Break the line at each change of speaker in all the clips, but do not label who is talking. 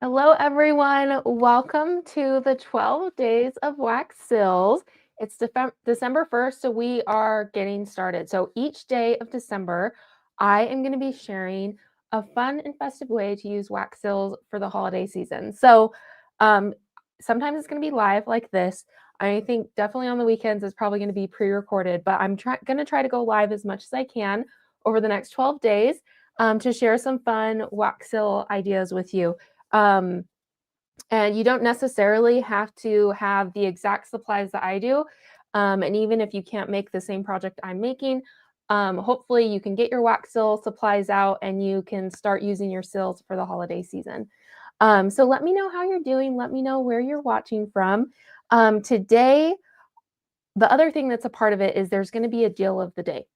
Hello, everyone. Welcome to the 12 days of wax seals. It's December 1st, so we are getting started. So each day of December, I am going to be sharing a fun and festive way to use wax seals for the holiday season. So um, sometimes it's going to be live like this. I think definitely on the weekends it's probably going to be pre-recorded, but I'm going to try to go live as much as I can over the next 12 days to share some fun wax seal ideas with you. Um, and you don't necessarily have to have the exact supplies that I do. And even if you can't make the same project I'm making, hopefully you can get your wax seal supplies out and you can start using your seals for the holiday season. So let me know how you're doing. Let me know where you're watching from. Today, the other thing that's a part of it is there's going to be a deal of the day.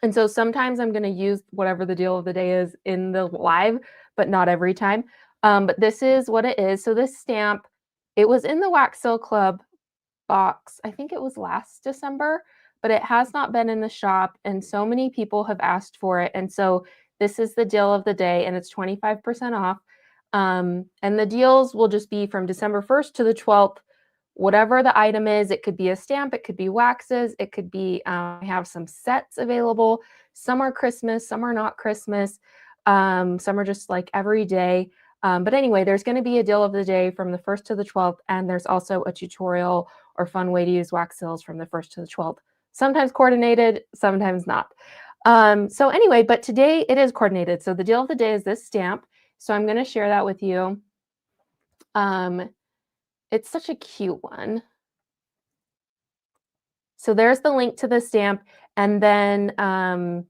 And so sometimes I'm going to use whatever the deal of the day is in the live, but not every time. But this is what it is. So this stamp, it was in the Wax Seal Club box. I think it was last December, but it has not been in the shop. And so many people have asked for it. And so this is the deal of the day, and it's 25% off. And the deals will just be from December 1st to the 12th. Whatever the item is, it could be a stamp, it could be waxes, it could be, I have some sets available. Some are Christmas, some are not Christmas, some are just like every day. But anyway, there's going to be a deal of the day from the 1st to the 12th, and there's also a tutorial or fun way to use wax seals from the 1st to the 12th. Sometimes coordinated, sometimes not. So anyway, but today it is coordinated. So the deal of the day is this stamp. So I'm going to share that with you. It's such a cute one. So there's the link to the stamp, and then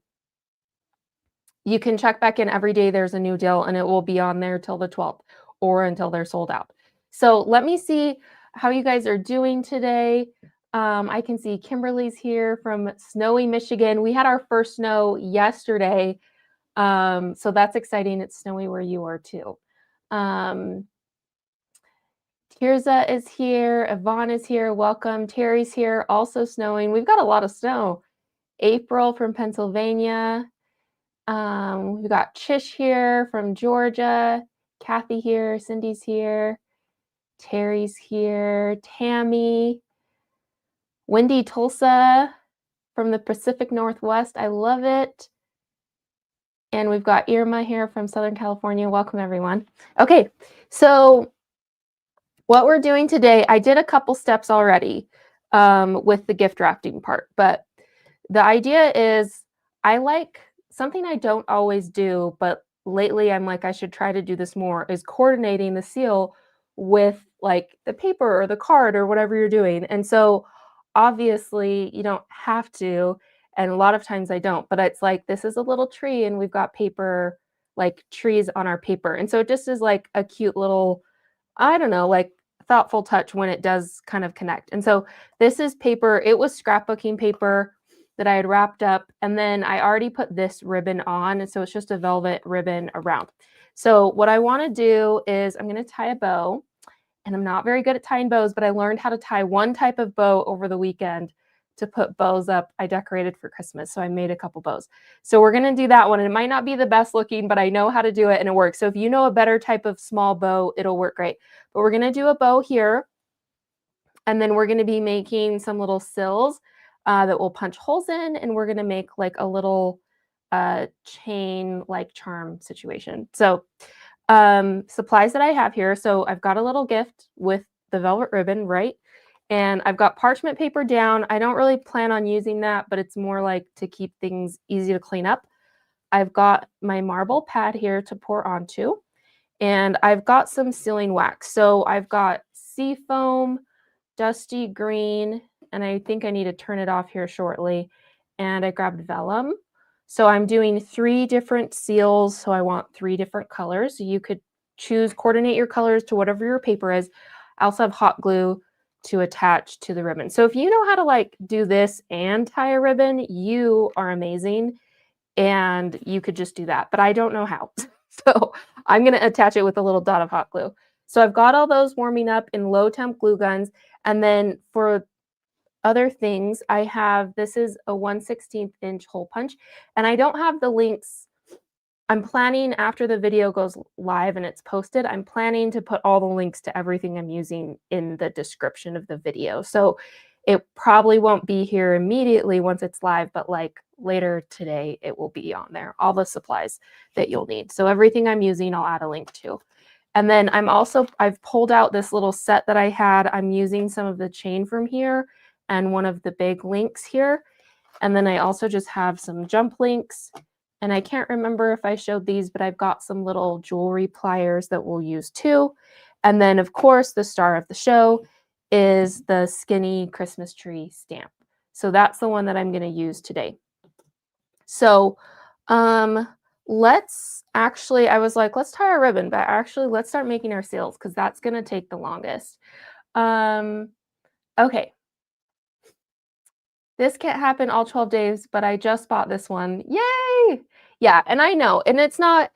you can check back in every day. There's a new deal, and it will be on there till the 12th or until they're sold out. So let me see how you guys are doing today. I can see Kimberly's here from snowy Michigan. We had our first snow yesterday, so that's exciting. It's snowy where you are too. Tirza is here. Yvonne is here. Welcome. Terry's here. Also snowing. We've got a lot of snow. April from Pennsylvania. We've got Chish here from Georgia. Kathy here. Cindy's here. Terry's here. Tammy. Wendy Tulsa from the Pacific Northwest. I love it. And we've got Irma here from Southern California. Welcome, everyone. Okay, so what we're doing today, I did a couple steps already with the gift wrapping part, but the idea is I like something I don't always do, but lately I'm like, I should try to do this more, is coordinating the seal with like the paper or the card or whatever you're doing. And so obviously you don't have to, and a lot of times I don't, but it's like this is a little tree and we've got paper, like trees on our paper. And so it just is like a cute little, I don't know, like thoughtful touch when it does kind of connect. And so this is paper. It was scrapbooking paper that I had wrapped up, and then I already put this ribbon on, and so it's just a velvet ribbon around. So what I want to do is I'm going to tie a bow, and I'm not very good at tying bows, but I learned how to tie one type of bow over the weekend to put bows up. I decorated for Christmas, so I made a couple bows. So we're going to do that one, and it might not be the best looking, but I know how to do it, and it works. So if you know a better type of small bow, it'll work great. But we're going to do a bow here, and then we're going to be making some little sills that we'll punch holes in, and we're going to make like a little chain like charm situation. So supplies that I have here. So I've got a little gift with the velvet ribbon, right? And I've got parchment paper down. I don't really plan on using that, but it's more like to keep things easy to clean up. I've got my marble pad here to pour onto, and I've got some sealing wax. So I've got seafoam, dusty green, and I think I need to turn it off here shortly. And I grabbed vellum. So I'm doing 3 different seals. So I want 3 different colors. You could coordinate your colors to whatever your paper is. I also have hot glue to attach to the ribbon. So if you know how to like do this and tie a ribbon, you are amazing. And you could just do that, but I don't know how. So I'm going to attach it with a little dot of hot glue. So I've got all those warming up in low temp glue guns. And then for other things, I have, this is a 1/16 inch hole punch, and I don't have the links I'm planning after the video goes live and it's posted, I'm planning to put all the links to everything I'm using in the description of the video. So it probably won't be here immediately once it's live, but like later today, it will be on there, all the supplies that you'll need. So everything I'm using, I'll add a link to. And then I've pulled out this little set that I had. I'm using some of the chain from here and one of the big links here. And then I also just have some jump links. And I can't remember if I showed these, but I've got some little jewelry pliers that we'll use too. And then, of course, the star of the show is the skinny Christmas tree stamp. So that's the one that I'm going to use today. So um, I was like, let's tie a ribbon, but actually let's start making our seals because that's going to take the longest. Um, okay. This can't happen all 12 days, but I just bought this one. Yay! Yeah, and I know, and it's not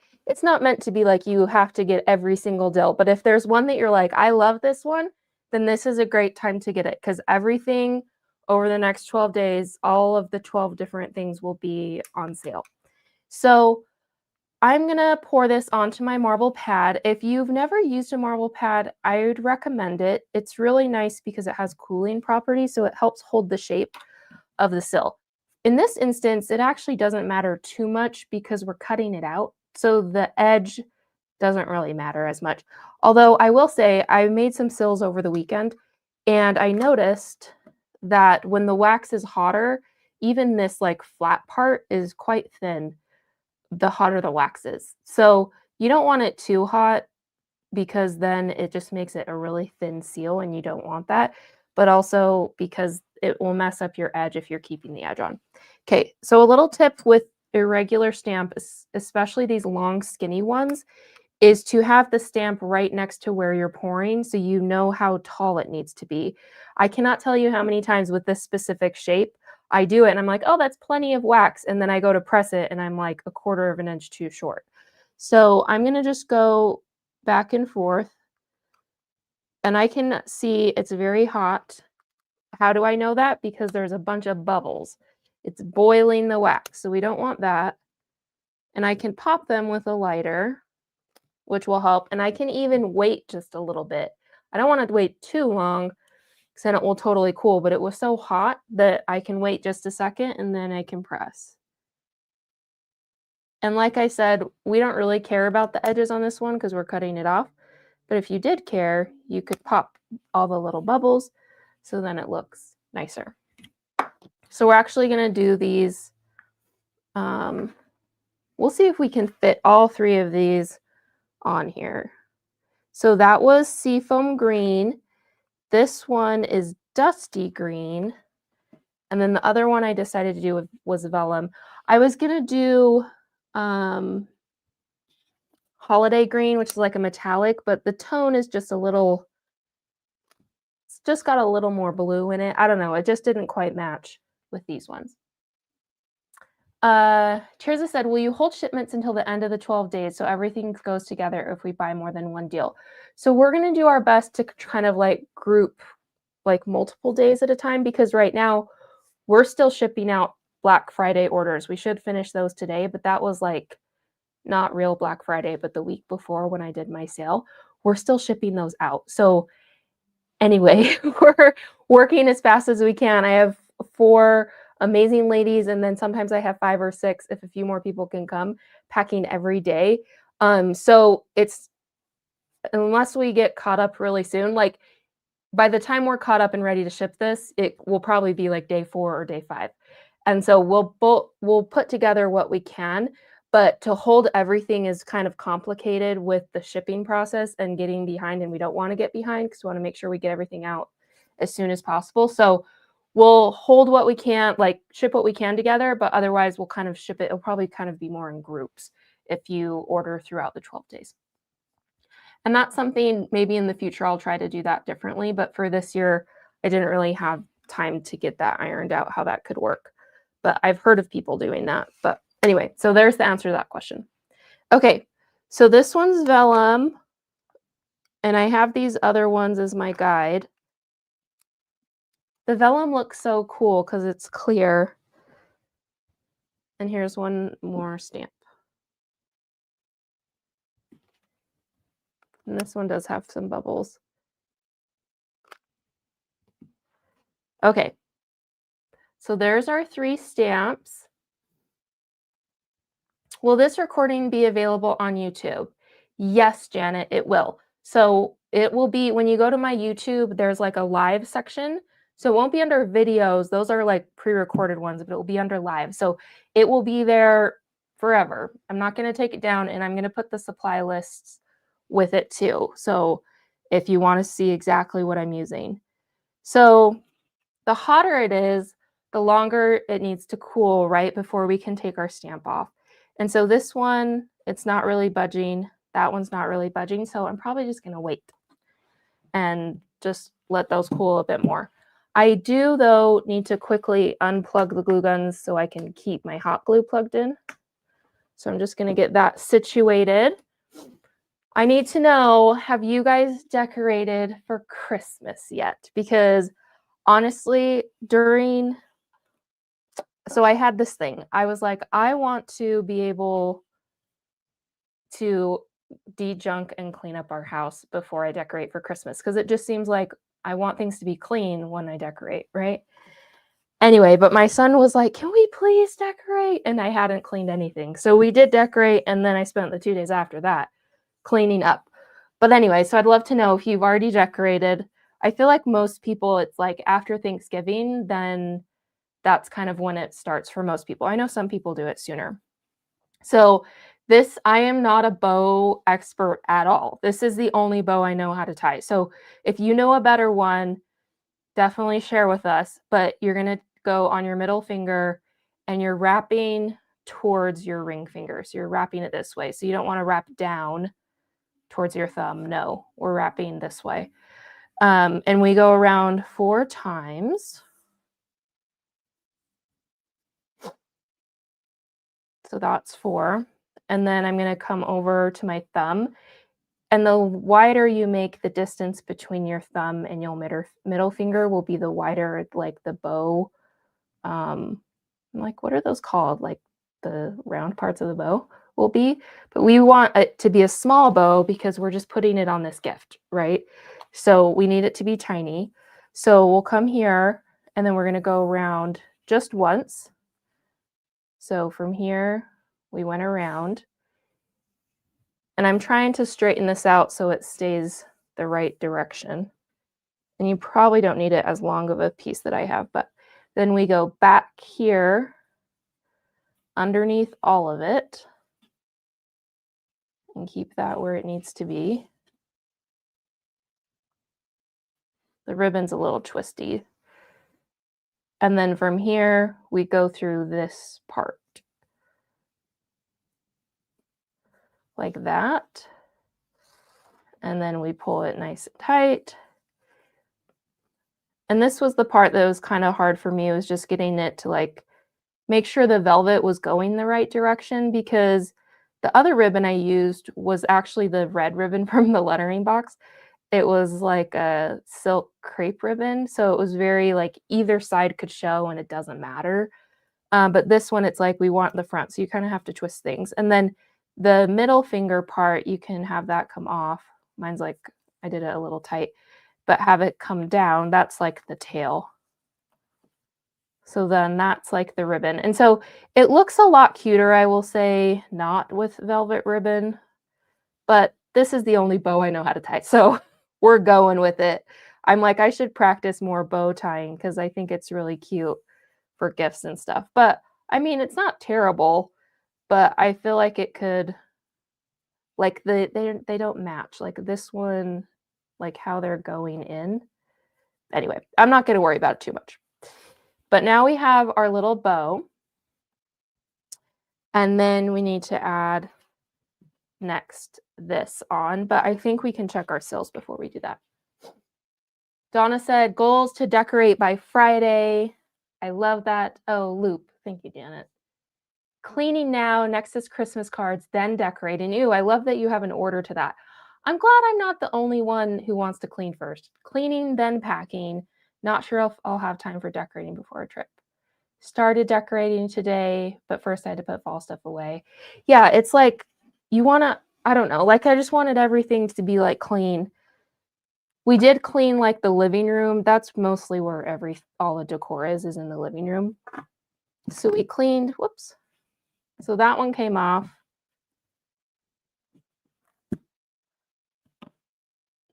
meant to be like you have to get every single deal, but if there's one that you're like, "I love this one," then this is a great time to get it because everything over the next 12 days, all of the 12 different things will be on sale. So, I'm gonna pour this onto my marble pad. If you've never used a marble pad, I would recommend it. It's really nice because it has cooling properties, so it helps hold the shape of the sill. In this instance, it actually doesn't matter too much because we're cutting it out, so the edge doesn't really matter as much. Although I will say I made some sills over the weekend, and I noticed that when the wax is hotter, even this like flat part is quite thin the hotter the wax is. So you don't want it too hot because then it just makes it a really thin seal and you don't want that, but also because it will mess up your edge if you're keeping the edge on. Okay, so a little tip with irregular stamp, especially these long skinny ones, is to have the stamp right next to where you're pouring so you know how tall it needs to be. I cannot tell you how many times with this specific shape I do it and I'm like, oh, that's plenty of wax. And then I go to press it and I'm like a quarter of an inch too short. So I'm going to just go back and forth and I can see it's very hot. How do I know that? Because there's a bunch of bubbles. It's boiling the wax, so we don't want that. And I can pop them with a lighter, which will help. And I can even wait just a little bit. I don't want to wait too long because then it will totally cool, but it was so hot that I can wait just a second and then I can press. And like I said, we don't really care about the edges on this one because we're cutting it off. But if you did care, you could pop all the little bubbles so then it looks nicer. So we're actually going to do these. We'll see if we can fit all three of these on here. So that was seafoam green. This one is dusty green. And then the other one I decided to do was vellum. I was going to do holiday green, which is like a metallic, but the tone is just it's just got a little more blue in it. I don't know. It just didn't quite match with these ones. Tirza said, will you hold shipments until the end of the 12 days so everything goes together if we buy more than one deal? So we're going to do our best to kind of like group like multiple days at a time because right now we're still shipping out Black Friday orders. We should finish those today, but that was like not real Black Friday, but the week before when I did my sale. We're still shipping those out. So anyway, we're working as fast as we can. I have 4 amazing ladies, and then sometimes I have 5 or 6 if a few more people can come, packing every day. So it's unless we get caught up really soon, like by the time we're caught up and ready to ship this, it will probably be like day 4 or day 5. And so we'll put together what we can, but to hold everything is kind of complicated with the shipping process and getting behind, and we don't want to get behind because we want to make sure we get everything out as soon as possible. So we'll hold what we can, like ship what we can together, but otherwise we'll kind of ship it. It'll probably kind of be more in groups if you order throughout the 12 days. And that's something maybe in the future I'll try to do that differently. But for this year, I didn't really have time to get that ironed out, how that could work. But I've heard of people doing that. But anyway, so there's the answer to that question. Okay, so this one's vellum. And I have these other ones as my guide. The vellum looks so cool because it's clear. And here's one more stamp. And this one does have some bubbles. Okay. So there's our 3 stamps. Will this recording be available on YouTube? Yes, Janet, it will. So it will be when you go to my YouTube, there's like a live section. So it won't be under videos. Those are like pre-recorded ones, but it will be under live. So it will be there forever. I'm not going to take it down, and I'm going to put the supply lists with it too. So if you want to see exactly what I'm using. So the hotter it is, the longer it needs to cool right before we can take our stamp off. And so this one, it's not really budging. That one's not really budging. So I'm probably just going to wait and just let those cool a bit more. I do, though, need to quickly unplug the glue guns so I can keep my hot glue plugged in. So I'm just going to get that situated. I need to know, have you guys decorated for Christmas yet? Because honestly, so I had this thing. I was like, I want to be able to de-junk and clean up our house before I decorate for Christmas, because it just seems like I want things to be clean when I decorate, right? Anyway, but my son was like, can we please decorate? And I hadn't cleaned anything. So we did decorate, and then I spent the 2 days after that cleaning up. But anyway, so I'd love to know if you've already decorated. I feel like most people, it's like after Thanksgiving, then that's kind of when it starts for most people. I know some people do it sooner. So this, I am not a bow expert at all. This is the only bow I know how to tie. So if you know a better one, definitely share with us. But you're going to go on your middle finger and you're wrapping towards your ring finger. So you're wrapping it this way. So you don't want to wrap down towards your thumb. No, we're wrapping this way. And we go around 4 times. So that's 4. And then I'm going to come over to my thumb. And the wider you make the distance between your thumb and your middle finger will be the wider, like the bow. Like, what are those called? Like the round parts of the bow will be. But we want it to be a small bow because we're just putting it on this gift, right? So we need it to be tiny. So we'll come here and then we're going to go around just once. So from here, we went around. And I'm trying to straighten this out so it stays the right direction. And you probably don't need it as long of a piece that I have, but then we go back here underneath all of it and keep that where it needs to be. The ribbon's a little twisty. And then from here, we go through this part like that. And then we pull it nice and tight. And this was the part that was kind of hard for me, was just getting it to like make sure the velvet was going the right direction, because the other ribbon I used was actually the red ribbon from the lettering box. It was like a silk crepe ribbon, so it was very like either side could show and it doesn't matter. But this one, it's like we want the front, so you kind of have to twist things. And then the middle finger part, you can have that come off. Mine's like, I did it a little tight, but have it come down. That's like the tail. So then that's like the ribbon. And so it looks a lot cuter, I will say, not with velvet ribbon, but this is the only bow I know how to tie. So we're going with it. I'm like, I should practice more bow tying because I think it's really cute for gifts and stuff. But I mean, it's not terrible, but I feel like it could, like they don't match. Like this one, like how they're going in. Anyway, I'm not going to worry about it too much. But now we have our little bow. And then we need to add next this on, but I think we can check our sills before we do that. Donna said goals to decorate by Friday. I love that. Oh, loop. Thank you, Janet. Cleaning now, next is Christmas cards, then decorating. Ooh, I love that you have an order to that. I'm glad I'm not the only one who wants to clean first. Cleaning, then packing. Not sure if I'll have time for decorating before a trip. Started decorating today, but first I had to put fall stuff away. Yeah, it's like you want to, I don't know, like, I just wanted everything to be, like, clean. We did clean, like, the living room, that's mostly where all the decor is in the living room. So we cleaned whoops. So that one came off.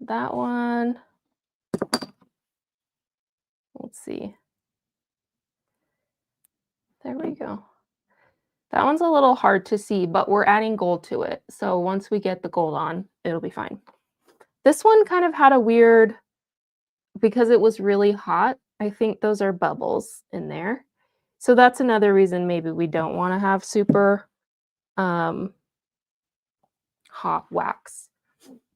That one, let's see. There we go. That one's a little hard to see, but we're adding gold to it. So once we get the gold on, it'll be fine. This one kind of had a weird because it was really hot, I think those are bubbles in there. So that's another reason maybe we don't wanna have super, um, hot wax.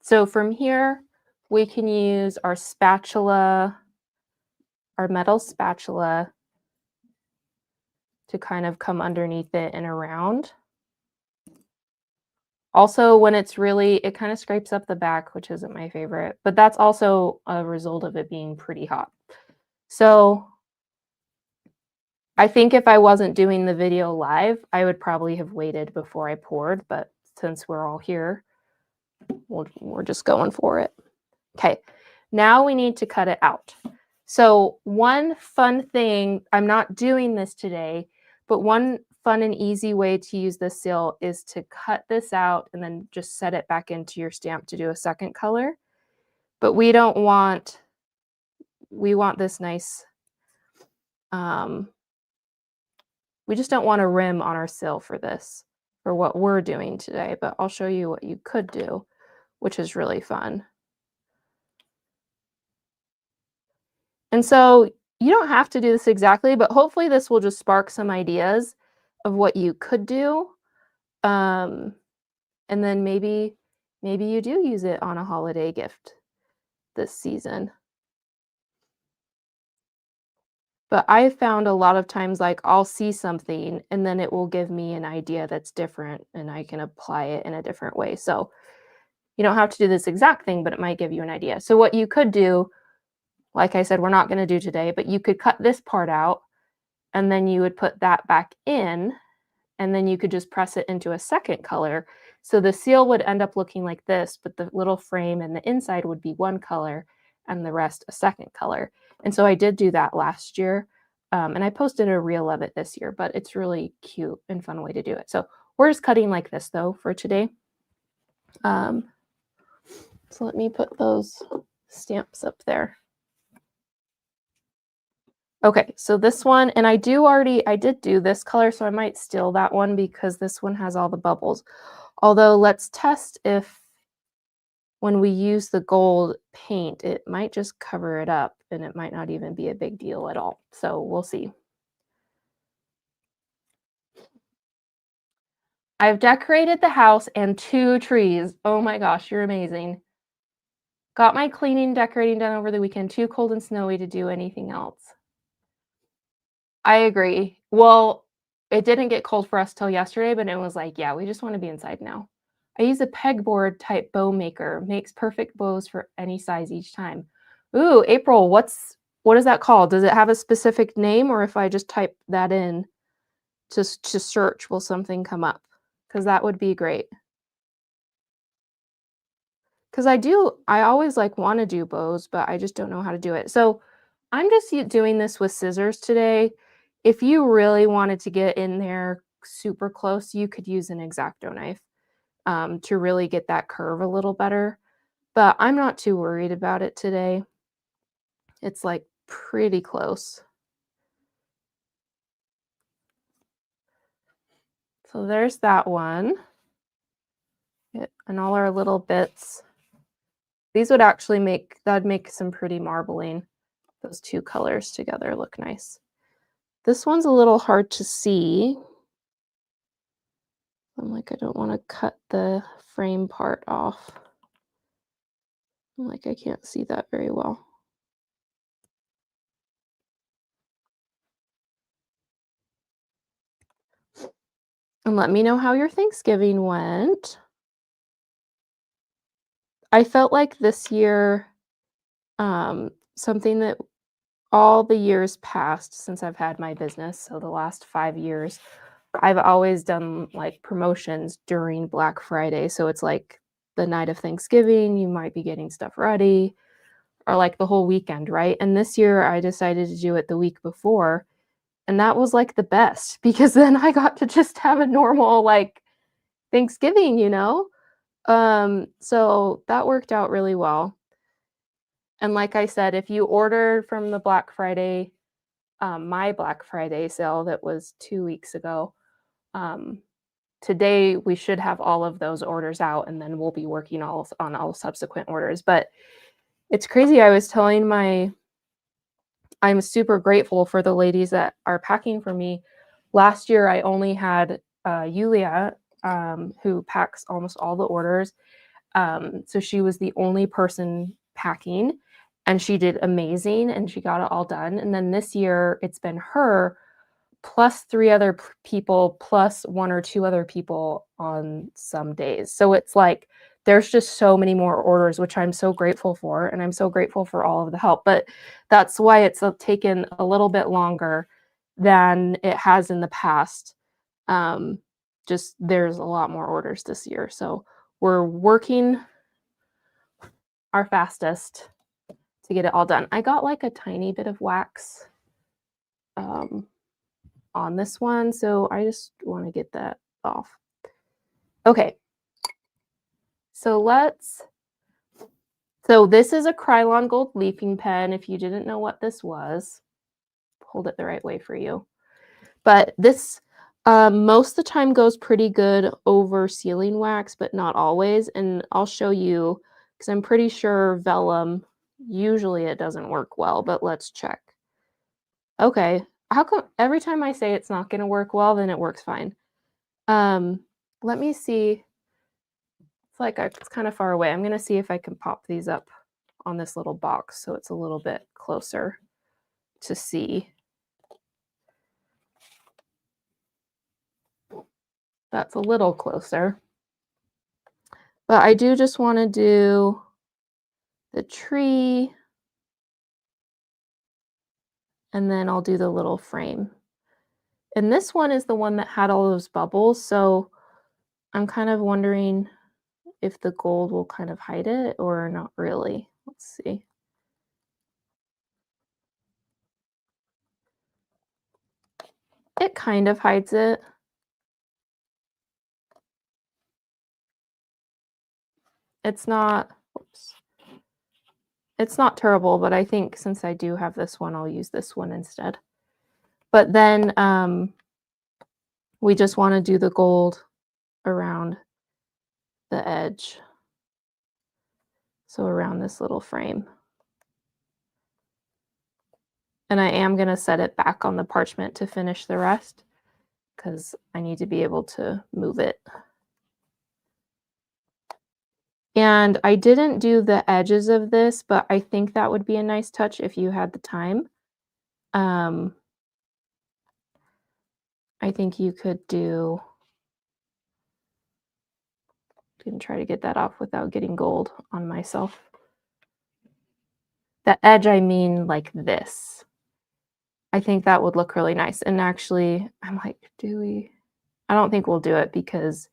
So from here, we can use our spatula, our metal spatula to kind of come underneath it and around. Also, when it's really it kinda scrapes up the back, which isn't my favorite, but that's also a result of it being pretty hot. So, I think if I wasn't doing the video live, I would probably have waited before I poured, but since we're all here, we're just going for it. Okay, now we need to cut it out. So one fun thing, I'm not doing this today, but one fun and easy way to use this seal is to cut this out and then just set it back into your stamp to do a second color. But we want this nice, um, we just don't want a rim on our seal for this, for what we're doing today, but I'll show you what you could do, which is really fun. And so you don't have to do this exactly, but hopefully this will just spark some ideas of what you could do. Um, and then maybe you do use it on a holiday gift this season. But I found a lot of times like I'll see something and then it will give me an idea that's different and I can apply it in a different way. So you don't have to do this exact thing, but it might give you an idea. So what you could do, like I said, we're not going to do today, but you could cut this part out and then you would put that back in and then you could just press it into a second color. So the seal would end up looking like this, but the little frame and the inside would be one color and the rest a second color. And so I did do that last year. And I posted a reel of it this year, but it's really cute and fun way to do it. So we're just cutting like this though for today. Um, so let me put those stamps up there. Okay, so this one, and I did do this color, so I might steal that one because this one has all the bubbles. Although let's test if when we use the gold paint, it might just cover it up and it might not even be a big deal at all. So we'll see. I've decorated the house and 2 trees. Oh my gosh, you're amazing. Got my cleaning, decorating done over the weekend. Too cold and snowy to do anything else. I agree. Well, it didn't get cold for us till yesterday, but it was like, yeah, we just wanna be inside now. I use a pegboard type bow maker, makes perfect bows for any size each time. Ooh, April, what is that called? Does it have a specific name, or if I just type that in to search, will something come up? Because that would be great. Because I always, like, wanna do bows, but I just don't know how to do it. So, I'm just doing this with scissors today. If you really wanted to get in there super close, you could use an X-Acto knife, to really get that curve a little better, but I'm not too worried about it today. It's, like, pretty close. So there's that one. And all our little bits. These would actually that'd make some pretty marbling. Those 2 colors together look nice. This one's a little hard to see. I'm like, I don't wanna cut the frame part off. I'm like, I can't see that very well. And let me know how your Thanksgiving went. I felt like this year, something that all the years past since I've had my business, so the last 5 years, I've always done like promotions during Black Friday. So it's like the night of Thanksgiving, you might be getting stuff ready, or like the whole weekend, right? And this year I decided to do it the week before. And that was like the best because then I got to just have a normal like Thanksgiving, you know? So that worked out really well. And like I said, if you order from the Black Friday, my Black Friday sale that was 2 weeks ago, um, today we should have all of those orders out and then we'll be working on all subsequent orders. But it's crazy. I'm super grateful for the ladies that are packing for me. Last year, I only had Yulia, who packs almost all the orders. So she was the only person packing, and she did amazing and she got it all done. And then this year, it's been her plus 3 other people, plus 1 or 2 other people on some days. So it's like there's just so many more orders, which I'm so grateful for, and I'm so grateful for all of the help. But that's why it's taken a little bit longer than it has in the past. Um, just there's a lot more orders this year. So we're working our fastest to get it all done. I got like a tiny bit of wax um, on this one, so I just want to get that off. Okay, so this is a Krylon Gold leafing pen. If you didn't know what this was, hold it the right way for you. But this most of the time goes pretty good over sealing wax, but not always. And I'll show you because I'm pretty sure vellum, usually it doesn't work well, but let's check. Okay, how come every time I say it's not going to work well, then it works fine? Let me see. It's kind of far away. I'm going to see if I can pop these up on this little box so it's a little bit closer to see. That's a little closer. But I do just want to do the tree, and then I'll do the little frame. And this one is the one that had all those bubbles, so I'm kind of wondering if the gold will kind of hide it or not really. Let's see. It kind of hides it. It's not, oops. It's not terrible, but I think since I do have this one, I'll use this one instead. But then we just want to do the gold around the edge. So around this little frame. And I am going to set it back on the parchment to finish the rest because I need to be able to move it. And I didn't do the edges of this, but I think that would be a nice touch if you had the time. I think you could can try to get that off without getting gold on myself. The edge, I mean like this. I think that would look really nice. And actually, I'm like, I don't think we'll do it because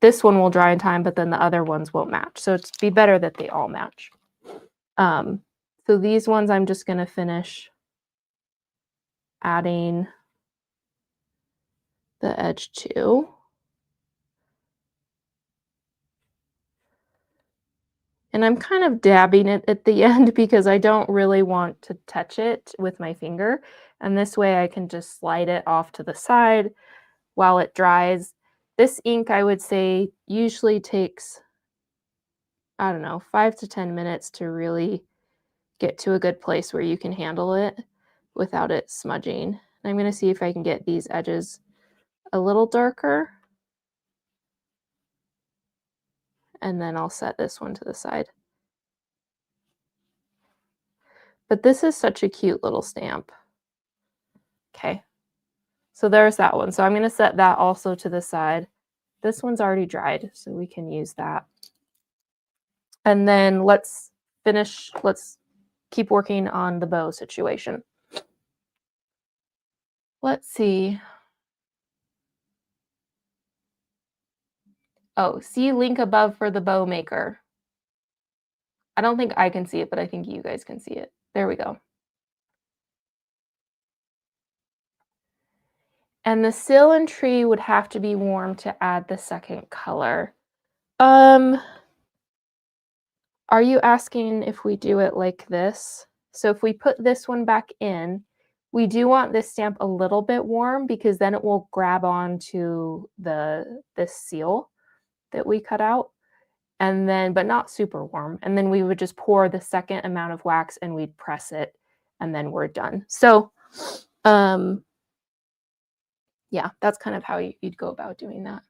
this one will dry in time, but then the other ones won't match. So it'd be better that they all match. So these ones I'm just going to finish adding the edge to. And I'm kind of dabbing it at the end because I don't really want to touch it with my finger. And this way I can just slide it off to the side while it dries. This ink, I would say, usually takes, I don't know, 5 to 10 minutes to really get to a good place where you can handle it without it smudging. I'm going to see if I can get these edges a little darker. And then I'll set this one to the side. But this is such a cute little stamp. Okay, so there's that one. So I'm going to set that also to the side. This one's already dried, so we can use that. And then let's keep working on the bow situation. Let's see. Oh, see link above for the bow maker. I don't think I can see it, but I think you guys can see it. There we go. And the sill and tree would have to be warm to add the second color. Um, are you asking if we do it like this? So if we put this one back in, we do want this stamp a little bit warm because then it will grab onto this seal that we cut out. And then, but not super warm. And then we would just pour the second amount of wax and we'd press it and then we're done. So, yeah, that's kind of how you'd go about doing that.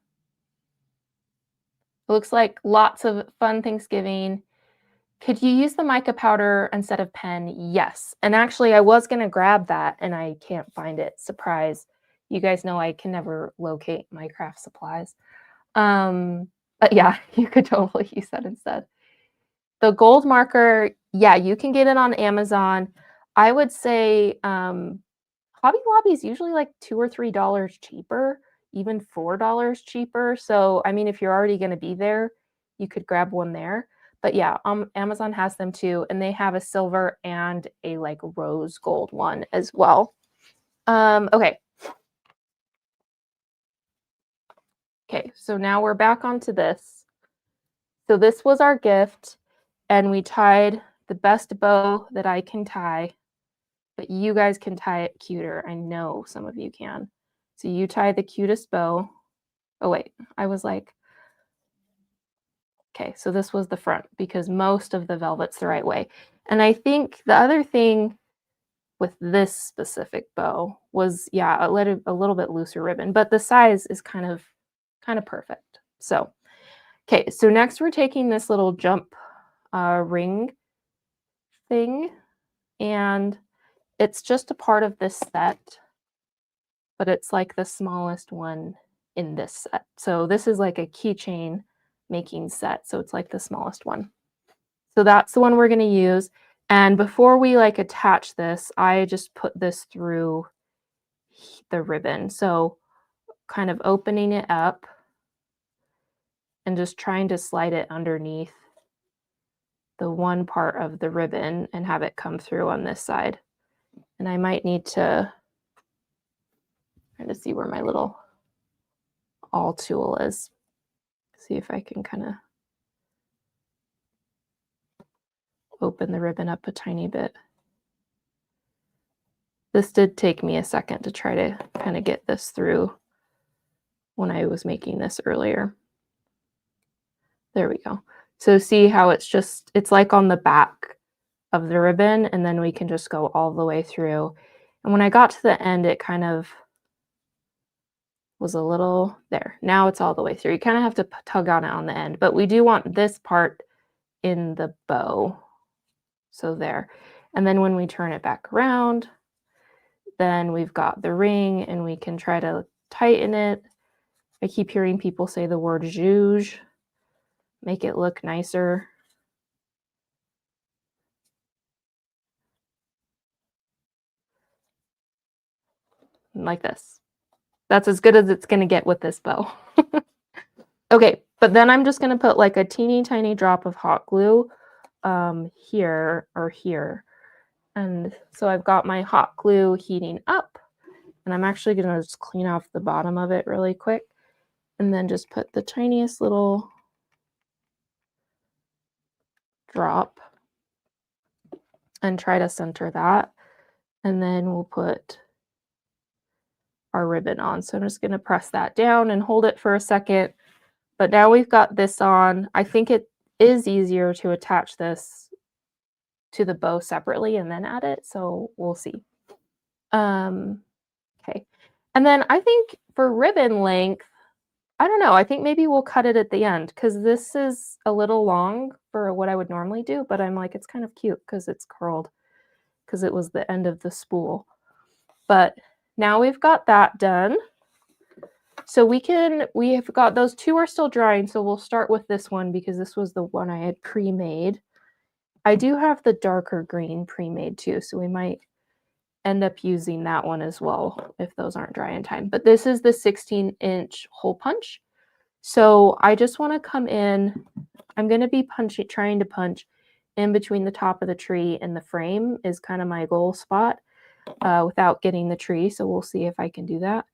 It looks like lots of fun Thanksgiving. Could you use the mica powder instead of pen? Yes. And actually, I was going to grab that and I can't find it. Surprise. You guys know I can never locate my craft supplies. But yeah, you could totally use that instead. The gold marker, yeah, you can get it on Amazon. I would say Hobby Lobby is usually like $2 or $3 cheaper, even $4 cheaper. So, I mean, if you're already going to be there, you could grab one there. But yeah, Amazon has them too, and they have a silver and a like rose gold one as well. Okay. Okay, so now we're back onto this. So this was our gift, and we tied the best bow that I can tie, but you guys can tie it cuter. I know some of you can. So you tie the cutest bow. Oh, wait, I was like, okay, so this was the front because most of the velvet's the right way. And I think the other thing with this specific bow was, yeah, a little bit looser ribbon, but the size is kind of perfect. So, okay, so next we're taking this little jump ring thing, and it's just a part of this set, but it's like the smallest one in this set. So this is like a keychain making set, so it's like the smallest one. So that's the one we're going to use. And before we like attach this, I just put this through the ribbon. So kind of opening it up and just trying to slide it underneath the one part of the ribbon and have it come through on this side. And I might need to try to see where my little awl tool is. See if I can kind of open the ribbon up a tiny bit. This did take me a second to try to kind of get this through when I was making this earlier. There we go. So see how it's like on the back of the ribbon, and then we can just go all the way through. And when I got to the end, it kind of was a little there. Now it's all the way through. You kind of have to tug on it on the end, but we do want this part in the bow. So there. And then when we turn it back around, then we've got the ring and we can try to tighten it. I keep hearing people say the word zhuzh, make it look nicer. Like this. That's as good as it's going to get with this bow. Okay, but then I'm just going to put like a teeny tiny drop of hot glue here or here. And so I've got my hot glue heating up, and I'm actually going to just clean off the bottom of it really quick and then just put the tiniest little drop and try to center that. And then we'll put our ribbon on. So I'm just going to press that down and hold it for a second. But now we've got this on. I think it is easier to attach this to the bow separately and then add it. So we'll see. Okay. And then I think for ribbon length, I don't know. I think maybe we'll cut it at the end because this is a little long for what I would normally do, but I'm like, it's kind of cute because it's curled because it was the end of the spool. But now we've got that done. So we have got those two are still drying. So we'll start with this one because this was the one I had pre-made. I do have the darker green pre-made too. So we might end up using that one as well if those aren't dry in time. But this is the 16-inch hole punch. So I just want to come in. I'm going to be trying to punch in between the top of the tree and the frame is kind of my goal spot without getting the tree. So we'll see if I can do that.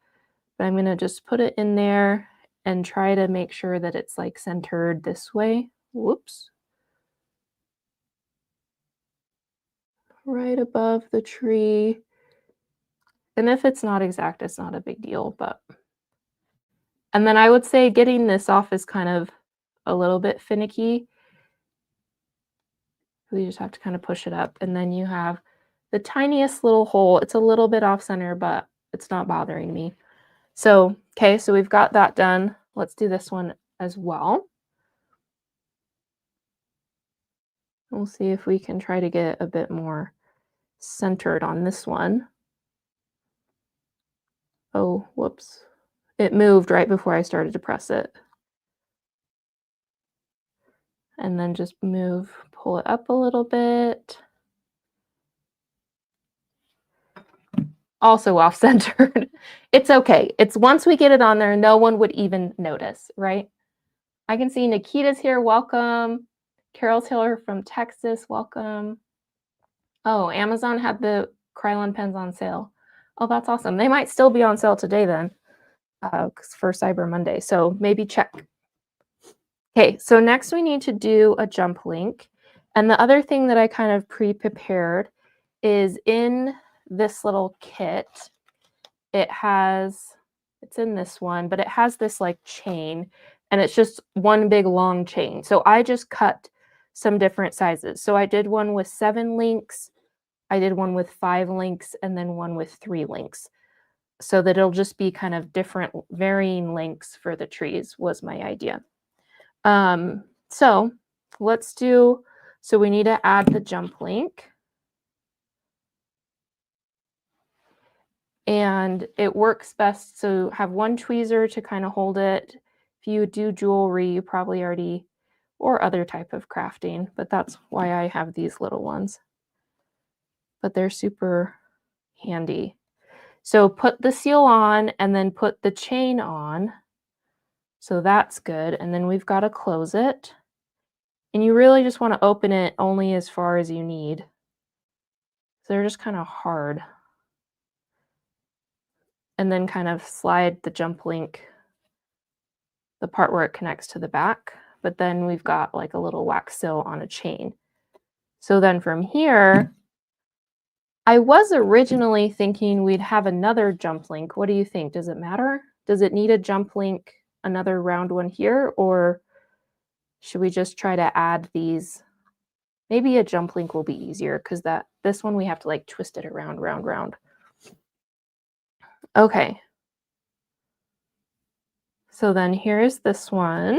But I'm going to just put it in there and try to make sure that it's like centered this way. Whoops. Right above the tree. And if it's not exact, it's not a big deal, but. And then I would say getting this off is kind of a little bit finicky. So you just have to kind of push it up. And then you have the tiniest little hole. It's a little bit off center, but it's not bothering me. So, okay, so we've got that done. Let's do this one as well. We'll see if we can try to get a bit more centered on this one. Oh, whoops. It moved right before I started to press it. And then just pull it up a little bit. Also off-centered. It's okay. It's once we get it on there, no one would even notice, right? I can see Nikita's here. Welcome. Carol Taylor from Texas. Welcome. Oh, Amazon had the Krylon pens on sale. Oh, that's awesome. They might still be on sale today then for Cyber Monday. So maybe check. Okay, so next we need to do a jump link. And the other thing that I kind of pre-prepared is in this little kit, it's in this one, but it has this like chain and it's just one big long chain. So I just cut some different sizes. So I did one with 7 links, I did one with 5 links, and then one with 3 links. So that it'll just be kind of different varying lengths for the trees was my idea. So we need to add the jump link. And it works best, so have one tweezer to kind of hold it. If you do jewelry, you probably already, or other type of crafting, but that's why I have these little ones. But they're super handy. So put the seal on and then put the chain on. So that's good. And then we've got to close it. And you really just want to open it only as far as you need. So they're just kind of hard. And then kind of slide the jump link, the part where it connects to the back, but then we've got like a little wax seal on a chain. So then from here, I was originally thinking we'd have another jump link. What do you think? Does it matter? Does it need a jump link, another round one here, or should we just try to add these? Maybe a jump link will be easier because this one we have to like twist it around, round. Okay. So then here's this one.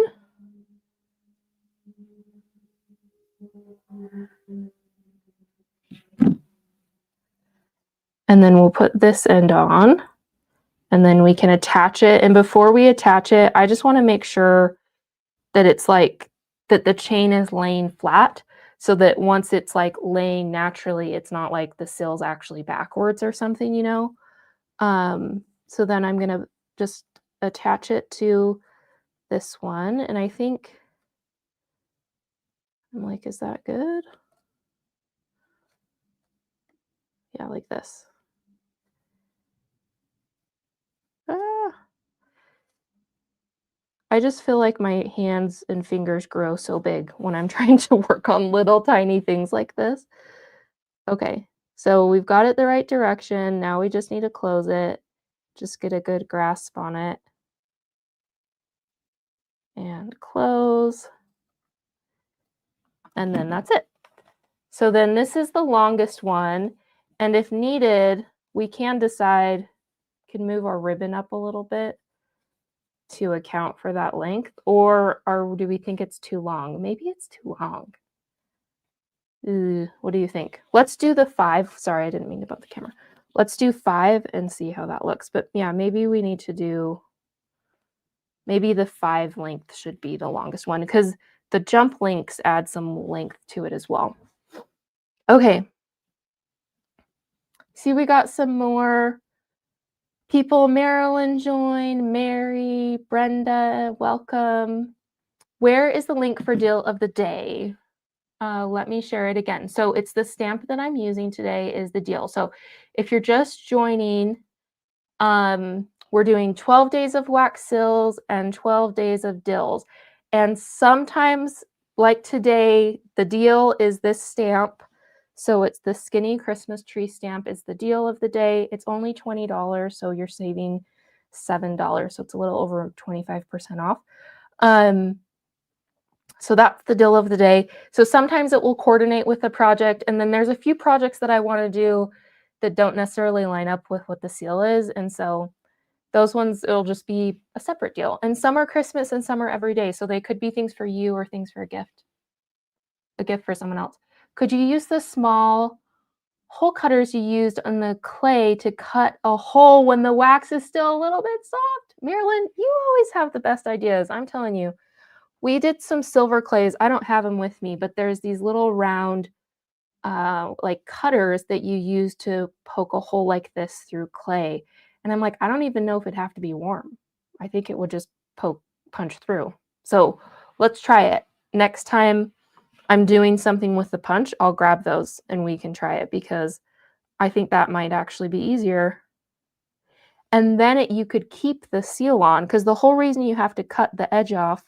And then we'll put this end on and then we can attach it. And before we attach it, I just want to make sure that it's like that the chain is laying flat so that once it's like laying naturally, it's not like the seal's actually backwards or something, you know? So then I'm going to just attach it to this one. And I think I'm like, is that good? Yeah, like this. Ah. I just feel like my hands and fingers grow so big when I'm trying to work on little tiny things like this. Okay, so we've got it the right direction. Now we just need to close it. Just get a good grasp on it. And close. And then that's it. So then this is the longest one. And if needed, we can move our ribbon up a little bit to account for that length, or do we think it's too long? Maybe it's too long. What do you think? Let's do the 5. Sorry, I didn't mean to bump the camera. Let's do 5 and see how that looks. But yeah, maybe we need to do, maybe the 5 length should be the longest one because the jump links add some length to it as well. Okay. See, we got some more People, Marilyn joined, Mary, Brenda, welcome. Where is the link for deal of the day? Let me share it again. So it's the stamp that I'm using today is the deal. So if you're just joining, we're doing 12 days of wax seals and 12 days of dills. And sometimes, like today, the deal is this stamp. So it's the skinny Christmas tree stamp is the deal of the day. It's only $20, so you're saving $7. So it's a little over 25% off. So that's the deal of the day. So sometimes it will coordinate with the project. And then there's a few projects that I want to do that don't necessarily line up with what the seal is. And so those ones, it'll just be a separate deal. And some are Christmas and some are every day. So they could be things for you or things for a gift for someone else. Could you use the small hole cutters you used on the clay to cut a hole when the wax is still a little bit soft? Marilyn, you always have the best ideas. I'm telling you. We did some silver clays. I don't have them with me, but there's these little round like cutters that you use to poke a hole like this through clay. And I'm like, I don't even know if it'd have to be warm. I think it would just punch through. So let's try it. Next time I'm doing something with the punch, I'll grab those and we can try it because I think that might actually be easier. And then you could keep the seal on because the whole reason you have to cut the edge off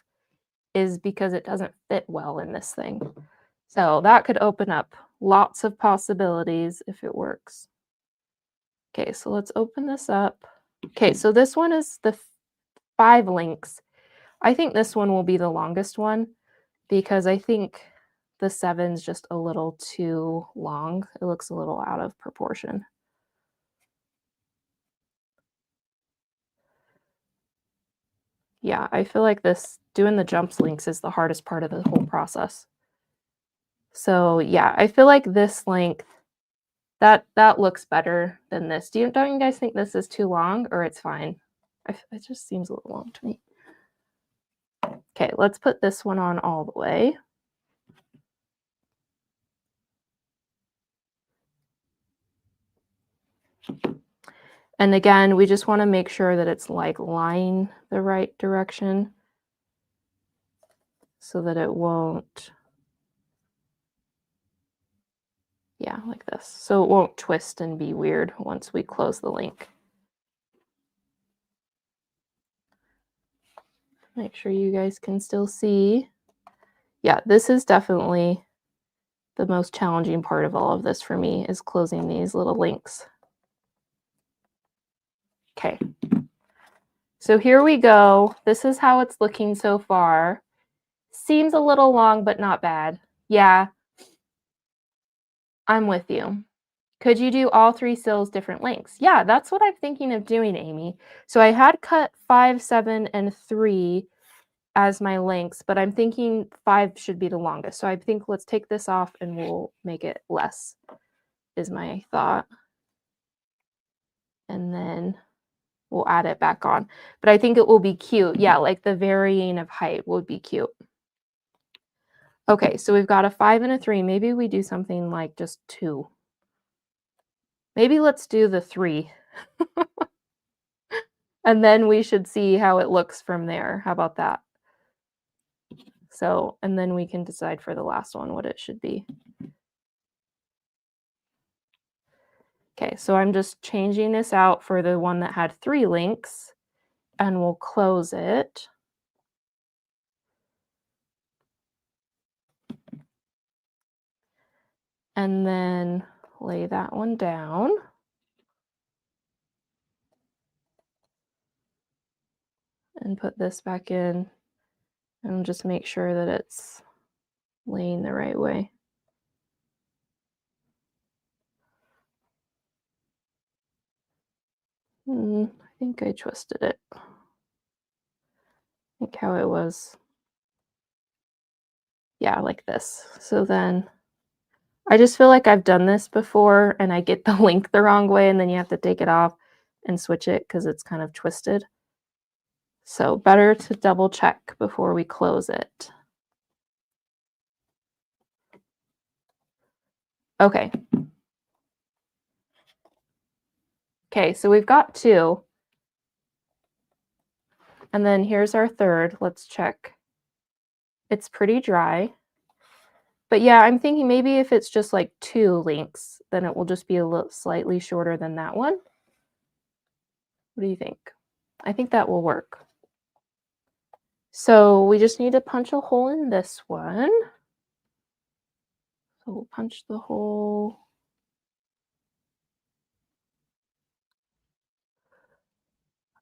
is because it doesn't fit well in this thing. So that could open up lots of possibilities if it works. Okay, so let's open this up. Okay, so this one is the 5 links. I think this one will be the longest one because I think the 7's just a little too long. It looks a little out of proportion. Yeah, I feel like doing the jumps links is the hardest part of the whole process. So yeah, I feel like this length that looks better than this. Don't you guys think this is too long or it's fine? It just seems a little long to me. Okay, let's put this one on all the way. And again, we just want to make sure that it's like lying the right direction so that it won't, yeah, like this. So it won't twist and be weird once we close the link. Make sure you guys can still see. Yeah, this is definitely the most challenging part of all of this for me is closing these little links. Okay. So here we go. This is how it's looking so far. Seems a little long, but not bad. Yeah, I'm with you. Could you do all 3 sills different lengths? Yeah, that's what I'm thinking of doing, Amy. So I had cut 5, 7, and 3 as my lengths, but I'm thinking 5 should be the longest. So I think let's take this off and we'll make it less, is my thought. And then we'll add it back on. But I think it will be cute. Yeah, like the varying of height would be cute. Okay, so we've got a 5 and a 3. Maybe we do something like just 2. Maybe let's do the 3. And then we should see how it looks from there. How about that? So, and then we can decide for the last one what it should be. Okay, so I'm just changing this out for the one that had 3 links, and we'll close it. And then lay that one down. And put this back in and just make sure that it's laying the right way. I think I twisted it. Like how it was. Yeah, like this. So then I just feel like I've done this before and I get the link the wrong way and then you have to take it off and switch it because it's kind of twisted. So better to double check before we close it. Okay. Okay, so we've got 2. And then here's our third. Let's check. It's pretty dry. But yeah, I'm thinking maybe if it's just like 2 links, then it will just be a little slightly shorter than that one. What do you think? I think that will work. So we just need to punch a hole in this one. So we'll punch the hole.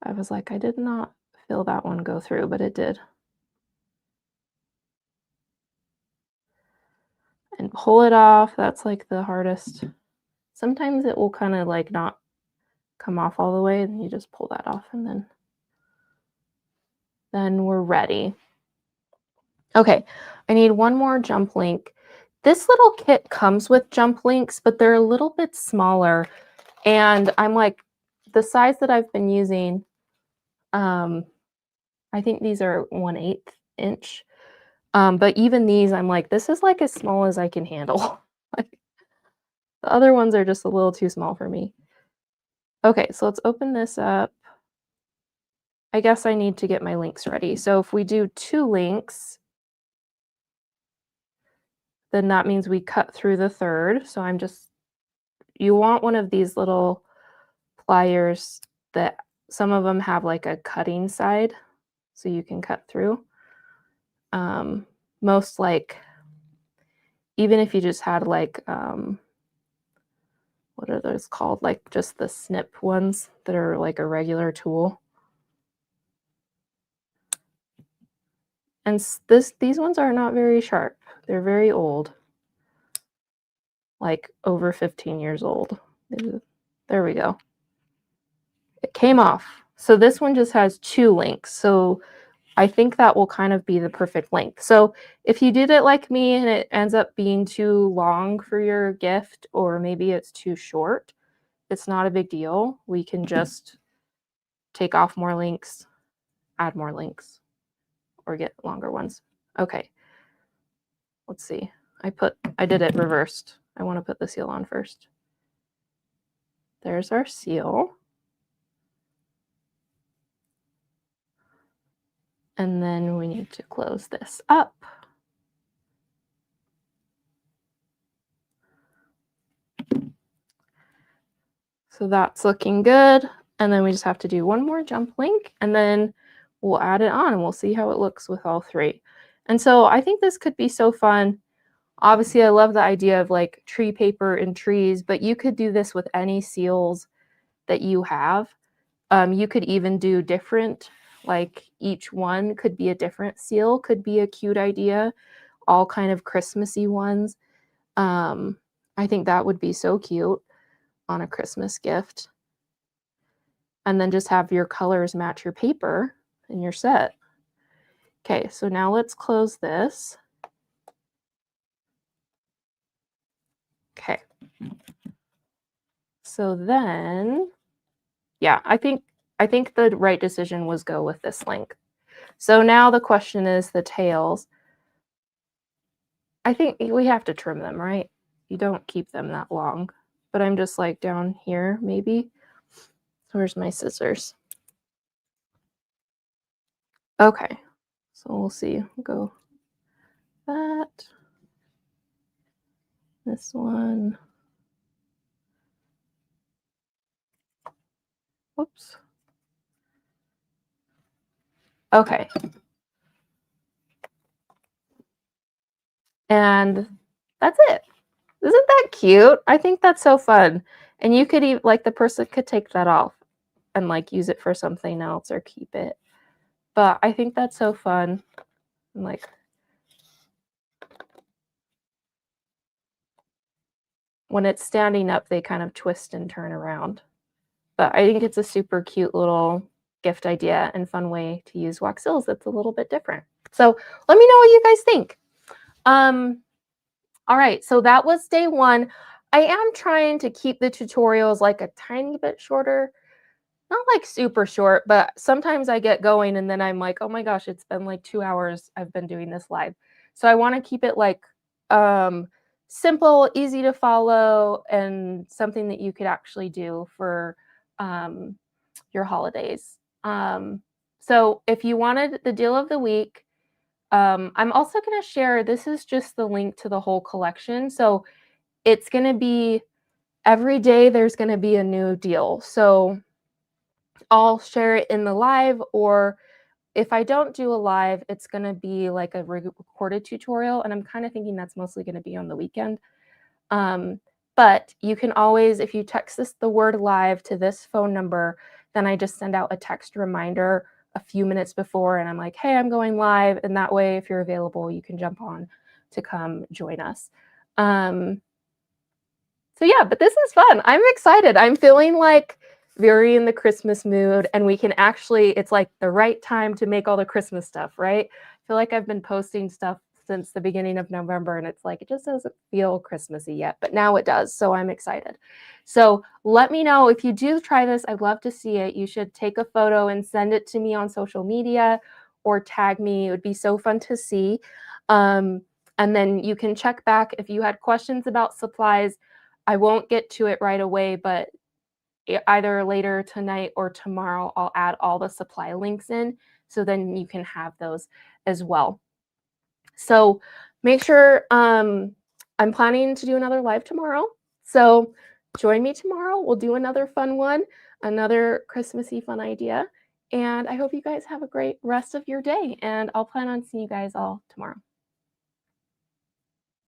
I was like, I did not feel that one go through, but it did. And pull it off. That's like the hardest. Sometimes it will kind of like not come off all the way, and you just pull that off, and then we're ready. Okay, I need one more jump link. This little kit comes with jump links, but they're a little bit smaller. And I'm like, the size that I've been using, I think these are 1/8 inch. But even these, I'm like, this is like as small as I can handle. Like, the other ones are just a little too small for me. Okay, so let's open this up. I guess I need to get my links ready. So if we do 2 links, then that means we cut through the third. So you want one of these little pliers that some of them have like a cutting side so you can cut through. Most like, even if you just had like, what are those called? Like just the snip ones that are like a regular tool. And these ones are not very sharp. They're very old, like over 15 years old. There we go. It came off. So this one just has 2 links. So I think that will kind of be the perfect length. So if you did it like me and it ends up being too long for your gift, or maybe it's too short, it's not a big deal. We can just take off more links, add more links, or get longer ones. Okay, let's see. I did it reversed. I want to put the seal on first. There's our seal. And then we need to close this up. So that's looking good. And then we just have to do one more jump link, and then we'll add it on and we'll see how it looks with all 3. And so I think this could be so fun. Obviously, I love the idea of like tree paper and trees, but you could do this with any seals that you have. You could even do different, like each one could be a different seal, could be a cute idea, all kind of Christmassy ones. I think that would be so cute on a Christmas gift. And then just have your colors match your paper and you're set. Okay, so now let's close this. Okay. So then, yeah, I think the right decision was go with this length. So now the question is the tails. I think we have to trim them, right? You don't keep them that long. But I'm just like down here, maybe. Where's my scissors? Okay. So we'll see. We'll go that. This one. Whoops. Okay. And that's it. Isn't that cute? I think that's so fun. And you could even, like, the person could take that off and like use it for something else or keep it. But I think that's so fun. And like, when it's standing up, they kind of twist and turn around. But I think it's a super cute little gift idea and fun way to use wax seals that's a little bit different. So let me know what you guys think. All right, so that was day 1. I am trying to keep the tutorials like a tiny bit shorter. Not like super short, but sometimes I get going and then I'm like, "Oh my gosh, it's been like 2 hours I've been doing this live." So I wanna keep it like, um, simple, easy to follow, and something that you could actually do for, um, your holidays. So if you wanted the deal of the week, I'm also going to share, this is just the link to the whole collection. So it's going to be every day there's going to be a new deal. So I'll share it in the live, or if I don't do a live, it's going to be like a recorded tutorial. And I'm kind of thinking that's mostly going to be on the weekend. Um, but you can always, if you text this the word live to this phone number, then I just send out a text reminder a few minutes before and I'm like, hey, I'm going live. And that way, if you're available, you can jump on to come join us. So yeah, but this is fun. I'm excited. I'm feeling like very in the Christmas mood, and we can actually, it's like the right time to make all the Christmas stuff, right? I feel like I've been posting stuff since the beginning of November, and it's like it just doesn't feel Christmassy yet, but now it does. So I'm excited. So let me know if you do try this. I'd love to see it. You should take a photo and send it to me on social media or tag me. It would be so fun to see. And then you can check back if you had questions about supplies. I won't get to it right away, but either later tonight or tomorrow, I'll add all the supply links in, so then you can have those as well. So make sure, I'm planning to do another live tomorrow. So join me tomorrow. We'll do another fun one, another Christmassy fun idea. And I hope you guys have a great rest of your day. And I'll plan on seeing you guys all tomorrow.